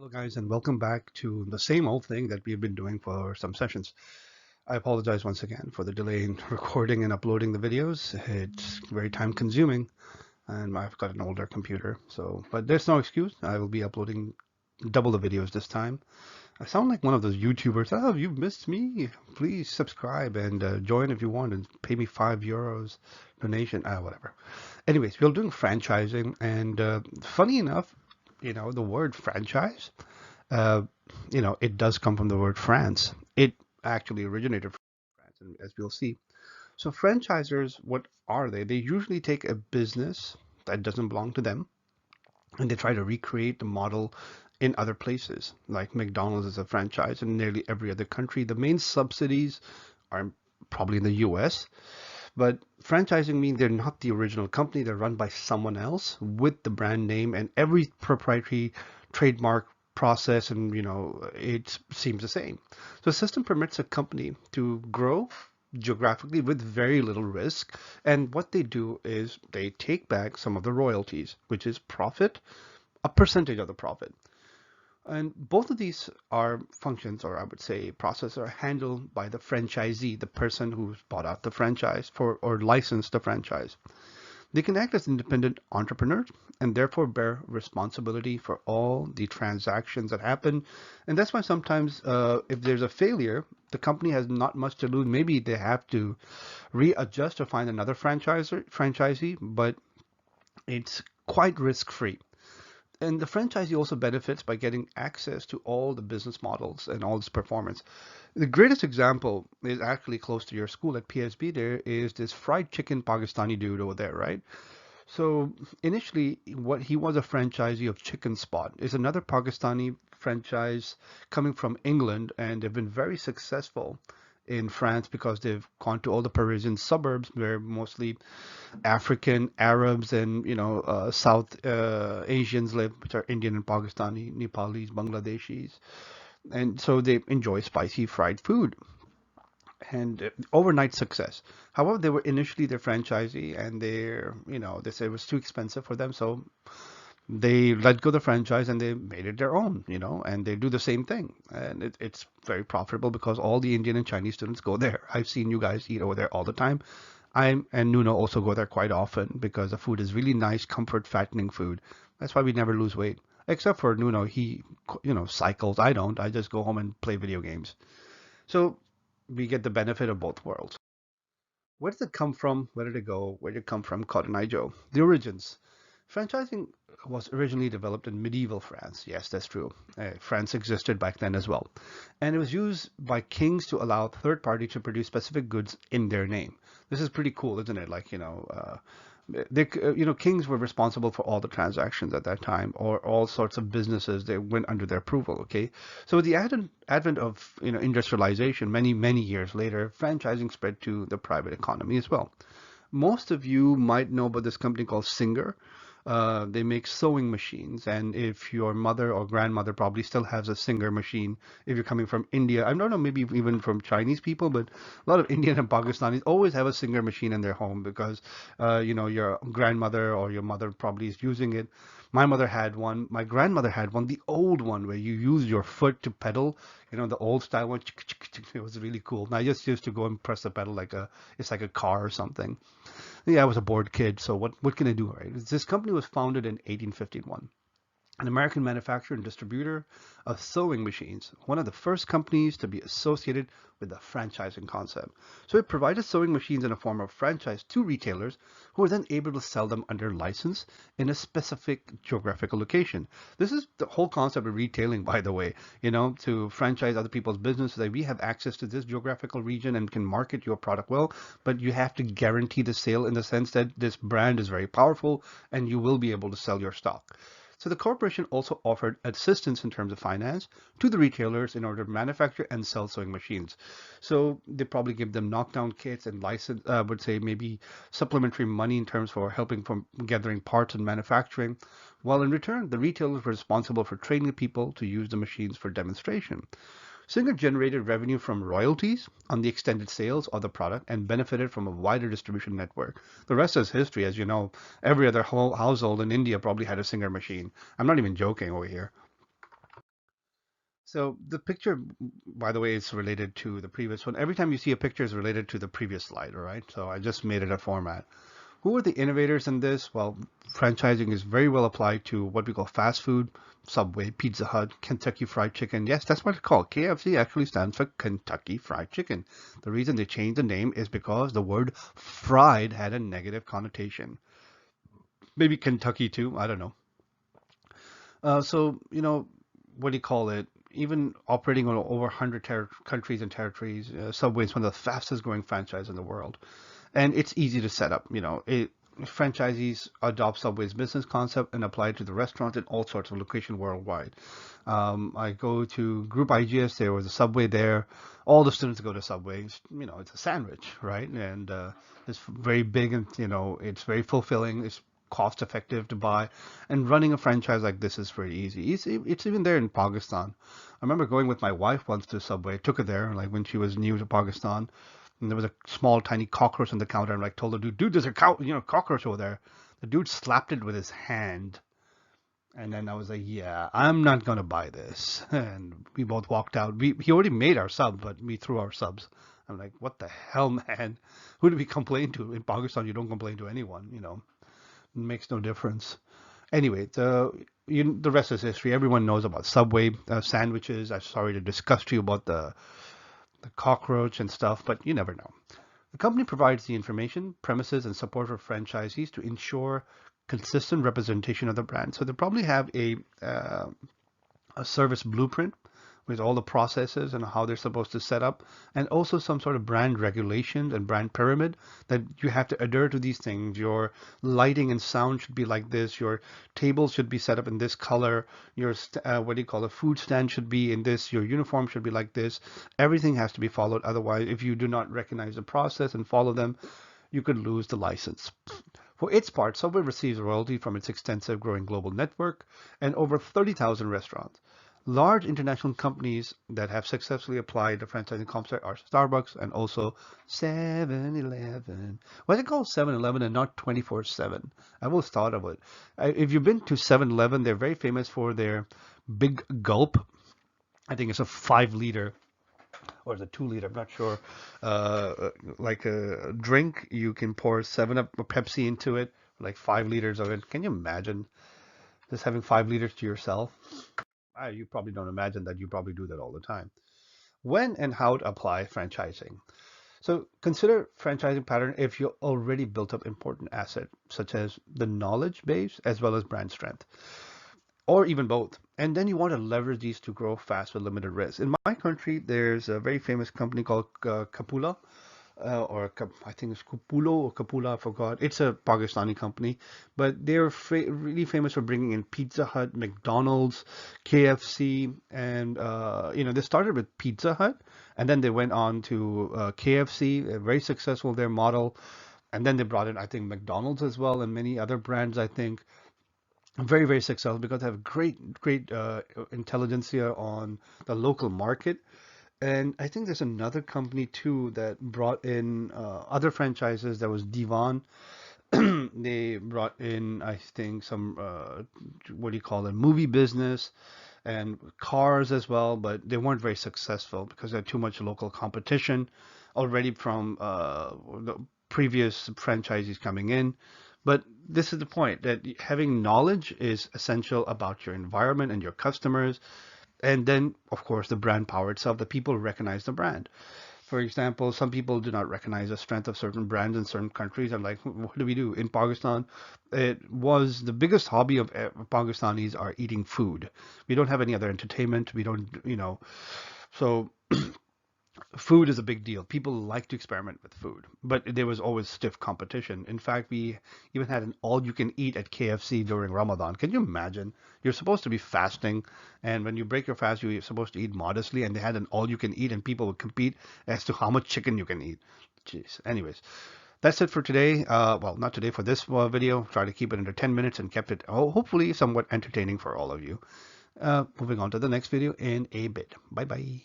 Hello, guys, and welcome back to the same old thing that we've been doing for some sessions. I apologize once again for the delay in recording and uploading the videos. It's very time consuming, and I've got an older computer, but there's no excuse. I will be uploading double the videos this time. I sound like one of those YouTubers. Oh, you missed me. Please subscribe and join if you want and pay me €5 donation. Whatever. Anyways, we're doing franchising, and funny enough, the word franchise uh, it does come from the word France. It actually originated from France, and as we'll see. So franchisers, what are they? They usually take a business that doesn't belong to them, and they try to recreate the model in other places. Like McDonald's is a franchise in nearly every other country. The main subsidies are probably in the US, but franchising means they're not the original company. They're run by someone else with the brand name and every proprietary trademark process, and it seems the same. So the system permits a company to grow geographically with very little risk. And what they do is they take back some of the royalties, which is profit, a percentage of the profit. And both of these are functions, or I would say processes, are handled by the franchisee, the person who's bought out the franchise for or licensed the franchise. They can act as independent entrepreneurs and therefore bear responsibility for all the transactions that happen. And that's why sometimes if there's a failure, the company has not much to lose. Maybe they have to readjust or find another franchisee, but it's quite risk-free. And the franchisee also benefits by getting access to all the business models and all this performance. The greatest example is actually close to your school at PSB. There is this fried chicken Pakistani dude over there, right? So initially, what he was a franchisee of Chicken Spot is another Pakistani franchise coming from England, and they've been very successful in France because they've gone to all the Parisian suburbs where mostly African, Arabs, and South Asians live, which are Indian and Pakistani, Nepalis, Bangladeshis, and so they enjoy spicy fried food and overnight success. However, they were initially their franchisee, and they said it was too expensive for them, so they let go of the franchise and they made it their own, and they do the same thing, and it's very profitable because all the Indian and Chinese students go there. I've seen you guys eat over there all the time. I and Nuno also go there quite often because the food is really nice, comfort, fattening food. That's why we never lose weight. Except for Nuno, he, cycles. I don't. I just go home and play video games. So we get the benefit of both worlds. Where did it come from? Where did it go? Where did it come from? Cotton Eye Joe. The origins. Franchising was originally developed in medieval France. Yes, that's true. France existed back then as well. And it was used by kings to allow third parties to produce specific goods in their name. This is pretty cool, isn't it? Like, kings were responsible for all the transactions at that time, or all sorts of businesses. They went under their approval. Okay, so with the advent of industrialization, many years later, franchising spread to the private economy as well. Most of you might know about this company called Singer. They make sewing machines, and if your mother or grandmother probably still has a Singer machine, if you're coming from India, I don't know, maybe even from Chinese people, but a lot of Indian and Pakistanis always have a Singer machine in their home because, your grandmother or your mother probably is using it. My mother had one. My grandmother had one, the old one where you use your foot to pedal, the old style one. It was really cool. And I just used to go and press the pedal it's like a car or something. Yeah, I was a bored kid, so what can I do, right? This company was founded in 1851. An American manufacturer and distributor of sewing machines, one of the first companies to be associated with the franchising concept. So it provided sewing machines in a form of franchise to retailers who were then able to sell them under license in a specific geographical location. This is the whole concept of retailing, by the way, to franchise other people's business so that we have access to this geographical region and can market your product well, but you have to guarantee the sale in the sense that this brand is very powerful and you will be able to sell your stock. So the corporation also offered assistance in terms of finance to the retailers in order to manufacture and sell sewing machines. So they probably give them knockdown kits and license, would say maybe supplementary money in terms for helping from gathering parts and manufacturing. While in return, the retailers were responsible for training people to use the machines for demonstration. Singer generated revenue from royalties on the extended sales of the product and benefited from a wider distribution network. The rest is history, as you know. Every other whole household in India probably had a Singer machine. I'm not even joking over here. So the picture, by the way, is related to the previous one. Every time you see a picture is related to the previous slide, all right? So I just made it a format. Who are the innovators in this? Well, franchising is very well applied to what we call fast food, Subway, Pizza Hut, Kentucky Fried Chicken. Yes, that's what it's called. KFC actually stands for Kentucky Fried Chicken. The reason they changed the name is because the word fried had a negative connotation. Maybe Kentucky too, I don't know. What do you call it? Even operating on over 100 countries and territories, Subway is one of the fastest growing franchise in the world. And it's easy to set up. Franchisees adopt Subway's business concept and apply it to the restaurants in all sorts of locations worldwide. I go to Group IGS, there was a Subway there. All the students go to Subway. It's a sandwich, right? And it's very big and, it's very fulfilling. It's cost effective to buy. And running a franchise like this is very easy. It's even there in Pakistan. I remember going with my wife once to Subway, took her there, like when she was new to Pakistan. And there was a small, tiny cockroach on the counter. And like told the dude, there's a cockroach over there. The dude slapped it with his hand. And then I was like, yeah, I'm not gonna buy this. And we both walked out. He already made our sub, but we threw our subs. I'm like, what the hell, man? Who do we complain to? In Pakistan, you don't complain to anyone. It makes no difference. Anyway, the rest is history. Everyone knows about Subway sandwiches. I'm sorry to discuss to you about the cockroach and stuff, but you never know. The company provides the information, premises, and support for franchisees to ensure consistent representation of the brand. So they probably have a service blueprint with all the processes and how they're supposed to set up, and also some sort of brand regulations and brand pyramid that you have to adhere to these things. Your lighting and sound should be like this. Your tables should be set up in this color. Your what do you call it? Food stand should be in this. Your uniform should be like this. Everything has to be followed. Otherwise, if you do not recognize the process and follow them, you could lose the license. For its part, Subway receives royalty from its extensive growing global network and over 30,000 restaurants. Large international companies that have successfully applied the franchising concept are Starbucks and also 7-Eleven. Why is it called 7-Eleven and not 24/7? I've always thought of it. If you've been to 7-Eleven, they're very famous for their big gulp. I think it's a 5 liter or is it 2 liter? I'm not sure. Like a drink, you can pour 7 Up or Pepsi into it, like 5 liters of it. Can you imagine just having 5 liters to yourself? You probably don't imagine that. You probably do that all the time. When and how to apply franchising. So consider franchising pattern if you already built up important asset such as the knowledge base as well as brand strength, or even both. And then you want to leverage these to grow fast with limited risk. In my country, there's a very famous company called Kapula, I think it's Kupulo or Kapula, I forgot. It's a Pakistani company, but they're really famous for bringing in Pizza Hut, McDonald's, KFC, and they started with Pizza Hut, and then they went on to KFC, very successful their model, and then they brought in I think McDonald's as well and many other brands I think. Very, very successful because they have great intelligentsia on the local market. And I think there's another company too that brought in other franchises. That was Divan. They brought in, I think, some what do you call it, movie business and cars as well, but they weren't very successful because they had too much local competition already from the previous franchisees coming in. But this is the point that having knowledge is essential about your environment and your customers. And then, of course, the brand power itself, the people recognize the brand. For example, some people do not recognize the strength of certain brands in certain countries. I'm like, what do we do? In Pakistan, it was the biggest hobby of Pakistanis are eating food. We don't have any other entertainment. We don't, so food is a big deal. People like to experiment with food, but there was always stiff competition. In fact, we even had an all-you-can-eat at KFC during Ramadan. Can you imagine? You're supposed to be fasting, and when you break your fast, you're supposed to eat modestly, and they had an all-you-can-eat, and people would compete as to how much chicken you can eat. Jeez. Anyways, that's it for today. Well, not today, for this video. Try to keep it under 10 minutes and kept it hopefully somewhat entertaining for all of you. Moving on to the next video in a bit. Bye-bye.